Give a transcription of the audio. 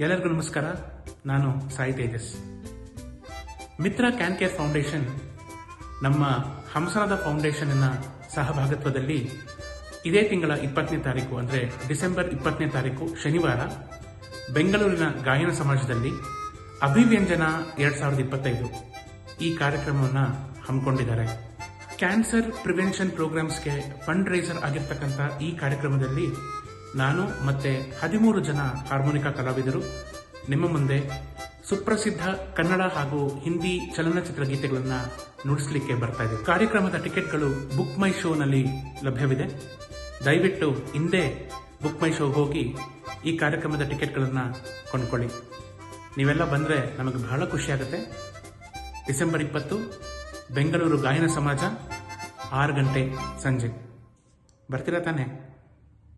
ಎಲ್ಲರಿಗೂ ನಮಸ್ಕಾರ. ನಾನು ಸಾಯಿ ತೇಜಸ್. ಮಿತ್ರ ಕ್ಯಾನ್ ಕೇರ್ ಫೌಂಡೇಶನ್ ನಮ್ಮ ಹಂಸನಾದ ಫೌಂಡೇಶನ್ನ ಸಹಭಾಗಿತ್ವದಲ್ಲಿ ಇದೇ ತಿಂಗಳ 20ನೇ ತಾರೀಕು ಅಂದರೆ ಡಿಸೆಂಬರ್ 20ನೇ ತಾರೀಕು ಶನಿವಾರ ಬೆಂಗಳೂರಿನ ಗಾಯನ ಸಮಾಜದಲ್ಲಿ ಅಭಿವ್ಯಂಜನ 2025 ಈ ಕಾರ್ಯಕ್ರಮವನ್ನು ಹಮ್ಮಿಕೊಂಡಿದ್ದಾರೆ. ಕ್ಯಾನ್ಸರ್ ಪ್ರಿವೆನ್ಷನ್ ಪ್ರೋಗ್ರಾಮ್ಸ್ಗೆ ಫಂಡ್ ರೈಸರ್ ಆಗಿರ್ತಕ್ಕಂಥ ಈ ಕಾರ್ಯಕ್ರಮದಲ್ಲಿ ನಾನು ಮತ್ತೆ 13 ಜನ ಹಾರ್ಮೋನಿಕಾ ಕಲಾವಿದರು ನಿಮ್ಮ ಮುಂದೆ ಸುಪ್ರಸಿದ್ಧ ಕನ್ನಡ ಹಾಗೂ ಹಿಂದಿ ಚಲನಚಿತ್ರ ಗೀತೆಗಳನ್ನು ನುಡಿಸಲಿಕ್ಕೆ ಬರ್ತಾ ಇದೆ. ಕಾರ್ಯಕ್ರಮದ ಟಿಕೆಟ್ಗಳು ಬುಕ್ ಮೈ ಶೋನಲ್ಲಿ ಲಭ್ಯವಿದೆ. ದಯವಿಟ್ಟು ಹಿಂದೆ ಬುಕ್ ಮೈ ಶೋ ಹೋಗಿ ಈ ಕಾರ್ಯಕ್ರಮದ ಟಿಕೆಟ್ಗಳನ್ನು ಕೊಂಡ್ಕೊಳ್ಳಿ. ನೀವೆಲ್ಲ ಬಂದರೆ ನಮಗೆ ಬಹಳ ಖುಷಿಯಾಗುತ್ತೆ. ಡಿಸೆಂಬರ್ 20 ಬೆಂಗಳೂರು ಗಾಯನ ಸಮಾಜ 6 ಗಂಟೆ ಸಂಜೆ. ಬರ್ತೀರಾ ತಾನೆ?